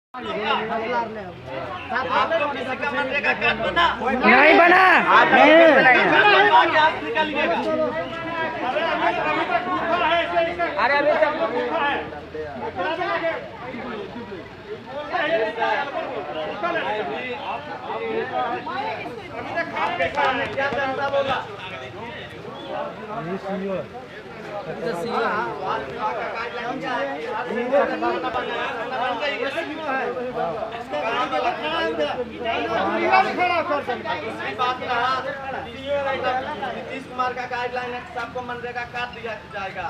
नहीं बना अरे अभी आपके सामने क्या फैसला बोला? नीतीश कुमार का गाइडलाइन है, सबको मनरेगा कार्ड दिया जाएगा,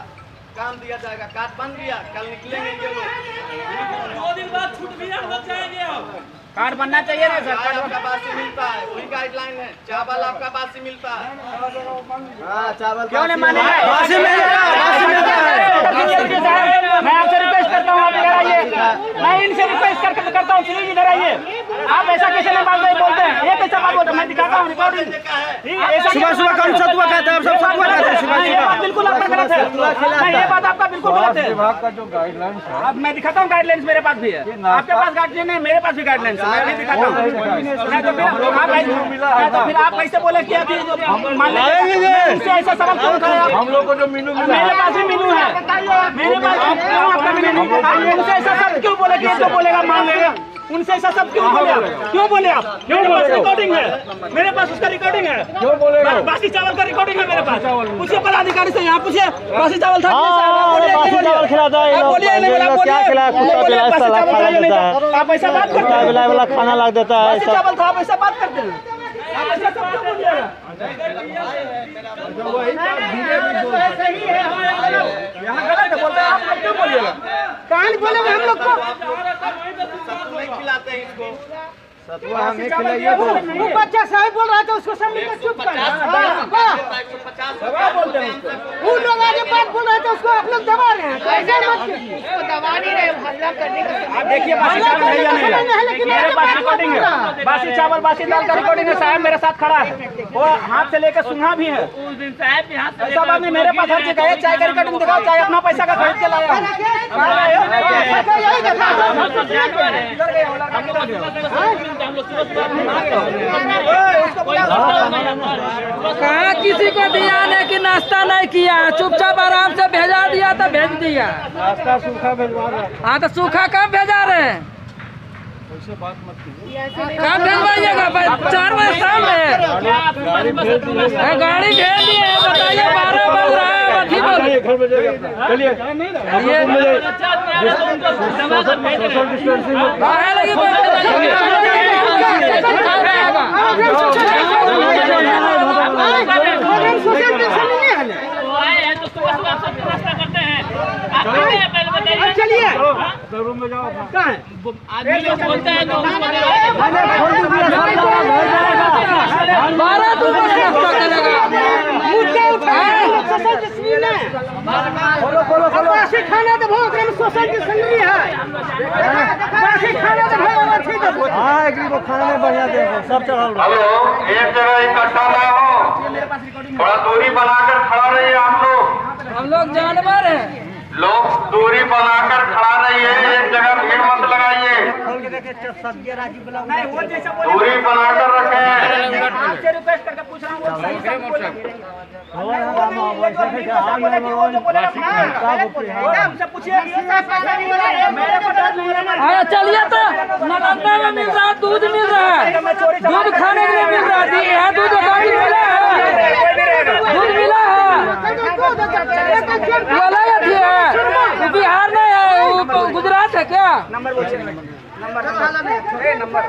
काम दिया जाएगा, कार्ड बन गया, कल निकलेंगे ये लोग। 2 दिन बाद छूट भी हम लोग जाएंगे। कार्ड बनना चाहिए ना सर, कार्ड आपका बासी मिलता है, वही गाइडलाइन है। चावल आपका बासी मिलता है। हाँ चावल क्यों नहीं मानेगा? बासी मिलेगा, बासी मिलता है। मैं आपसे रिक्वेस्ट करता हूँ, आप इधर आइए। मैं इनसे रिक्वेस्ट करता हूँ, प्लीज इधर आइए। आप ऐसा कैसे नहीं बोलते हैं? ये कैसा बात बोलते हैं? मैं दिखाता हूँ रिकॉर्डिंग। सुबह सुबह कौन सतुआ खाता है? सब सतुआ खाते हैं सुबह ये बात बिल्कुल आपका गलत है। ये बात आपका बिल्कुल गलत है। विभाग का जो गाइडलाइन है, अब मैं दिखाता हूँ, गाइडलाइंस मेरे पास भी है। आपके पास गाइडलाइन है, मेरे पास भी गाइडलाइंस है। मैं भी दिखाता हूँ। तो फिर आप कैसे बोले कि ऐसा सवाल क्यों उठाया? हम लोग को जो मीनू मिला मेरे पास भी मीनू है, मेरे पास आपका मीनू नहीं। उनसे ऐसा सब क्यों बोले कि तो बोलेगा मान लेगा? उनसे ऐसा सब क्यों बोले आप? क्यों बोले आप? मेरे पास रिकॉर्डिंग है, मेरे पास उसका रिकॉर्डिंग है। क्यों बोलेगा? बासी चावल का रिकॉर्डिंग है मेरे पास। पूछिए पदाधिकारी से, यहाँ पूछिए बासी चावल था। बासी चावल खिलाता है, बोलिए क्या खिलाया? कुत्ता खिलाया, साला खाना देता है, आप ऐसा बात करते कुत्ता हैं? बिलाए वाला खाना ला देता है। बासी चावल था, आप ऐसा बात करते हैं? आप ऐसा सब क्यों बोलिएगा? यहाँ गलत है, बोलते हैं आप लोग क्यों बोलिएगा? कहाँ बोलेंगे हम लोग को? नहीं खिलाते हैं इसको। सतुआ हमें खिलाइए। वो बच्चा साहब बोल रहा था, उसको सब मिलकर चुप कर। 150 बोलते हैं। वो लोग आगे बात बोल रहे थे, उसको आप लोग दबा रहे हैं। कैसे मत उसको दबा नहीं रहे, हल्ला करने का। आप देखिए बासी चावल है या नहीं है? मेरे पास रिकॉर्डिंग है, बासी चावल बासी दाल का रिकॉर्डिंग है। साहब मेरे साथ खड़ा है, वो हाथ से लेकर सुना भी है। उस दिन साहब यहाँ से ऐसा बात नहीं, मेरे पास हर चीज है। चाय का रिकॉर्डिंग दिखाओ, चाय अपना पैसा का खरीद के लाया हूँ। कहाँ किसी को ध्यान है कि नाश्ता नहीं किया, चुपचाप आराम से भेजा दिया तो भेज दिया। नाश्ता सूखा भिजवा रहा है। हाँ तो सूखा कब भेजा रहे हैं? वैसे बात मत कीजिए। कब भेजवाइएगा? 4 बजे शाम में गाड़ी भेज दिए। गाड़ी भेज दिए हैं, बताइए 12 बज रहा है। अभी बोल घर भेजेगा। चलिए काहे लगी चलिए रूम में जाओ। कहाँ है? आदमी लोग बोलते हैं तो उसको 12 दूर नाश्ता करेगा। मुद्दा उठाए सोशल डिस्ट्रिक्ट में। बासी खाना तो बहुत सोशल डिस्ट्रिक्ट है। बासी खाना तो बहुत अच्छी तो हाँ एक को खाना में बढ़िया दे सब चढ़ाओ। हेलो, एक जगह इकट्ठा ना हो, थोड़ा दूरी बनाकर खड़ा रहिए। हम लोग जानवर हैं। लोग दूरी बनाकर खड़ा रहिए, एक जगह भीड़ मत लगाइए, नहीं वो जैसा बोले दूरी बनाकर रखें। आपसे रिक्वेस्ट करके पूछ रहा हूँ, वो सही सब बोले। अरे चलिए तो नालंदा में मिल रहा है, दूध मिल रहा है, दूध खाने के लिए मिल रहा है। यहाँ दूध मिला है, दूध मिला है। वो अलग अथी है, वो बिहार में है, वो गुजरात है क्या? नंबर बोलिए, नंबर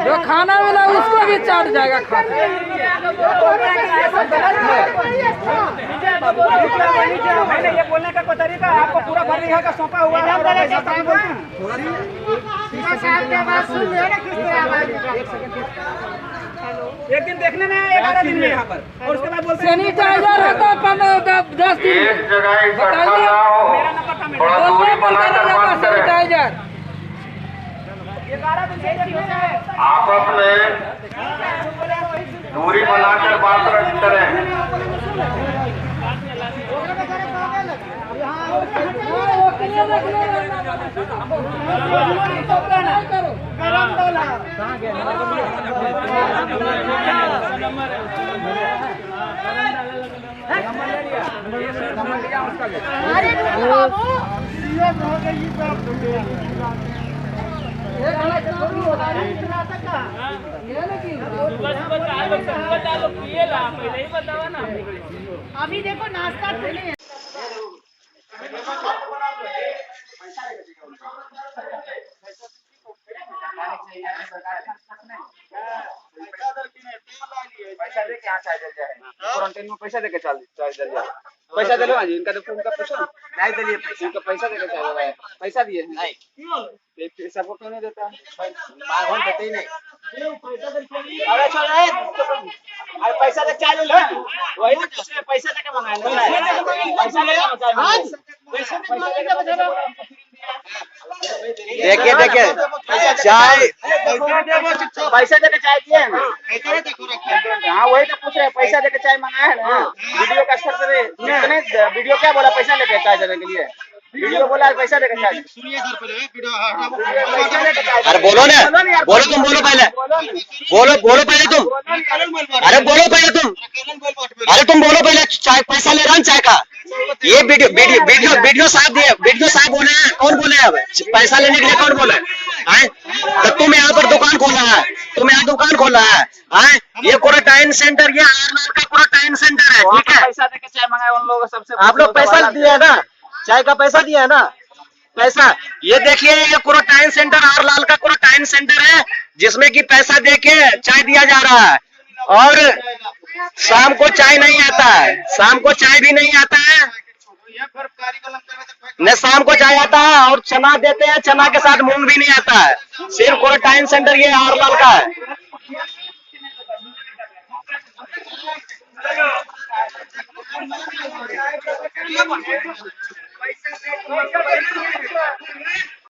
जो खाना मिला उसको भी चाट जाएगा खा। मैंने ये बोलने का कोई तरीका है? आपको पूरा भर का सौंपा हुआ है। एक दिन देखने में 11 दिन में यहाँ पर, और उसके बाद बोलते हैं सैनिटाइजर रहता है 10 दिन। एक जगह इकट्ठा ना हो, थोड़ा दूरी बनाकर बात करें। सैनिटाइजर 11 दिन से आपस में दूरी बनाकर बात करें। अभी देखो नाश्ता ठेले हैं। पैसा दे के यहाँ चाय जल जाए क्वारंटाइन में पैसा दे के चाय जल जाए पैसा दे लो जी इनका देखो उनका पैसा नहीं दिए पैसा इनका पैसा दे के चाय जल पैसा दिए नहीं पैसा को क्यों नहीं देता बाहर देते ही नहीं अरे छोड़ अरे पैसा दे चाय ले लो वही ना पैसा दे के मंगाए पैसा ले लो देखिए देखिए चाय पैसा देके चाय दिए हैं हाँ वही तो पूछ रहे पैसा देके चाय मंगाया है ना वीडियो का स्तर इतने वीडियो क्या बोला पैसा लेके चाय देने के लिए वीडियो बोला पैसा देके चाय सुनिए सर पहले अरे बोलो ना बोलो तुम बोलो पहले बोलो पहले तुम अरे बोलो पहले तुम अरे तुम बोलो पहले चाय पैसा ले रहा चाय का ये वीडियो साहब बोले हैं कौन बोले हैं पैसा लेने के लिए कौन बोले हैं तो तुम यहाँ पर दुकान खोला है ये क्वारंटाइन सेंटर ये आरनार का क्वारंटाइन सेंटर है ठीक है पैसा देके चाय मंगाए उन लोगों सबसे आप लोग पैसा दिए है ना चाय का पैसा दिया है ना पैसा ये देखिए ये क्वारंटाइन सेंटर आरलाल का क्वारंटाइन सेंटर है जिसमें कि पैसा देके चाय दिया जा रहा है और शाम को चाय नहीं आता है शाम को चाय भी नहीं आता है न शाम को चाय आता है और चना देते हैं चना के साथ मूंग भी नहीं आता है सिर्फ क्वारंटाइन सेंटर ये आरलाल का है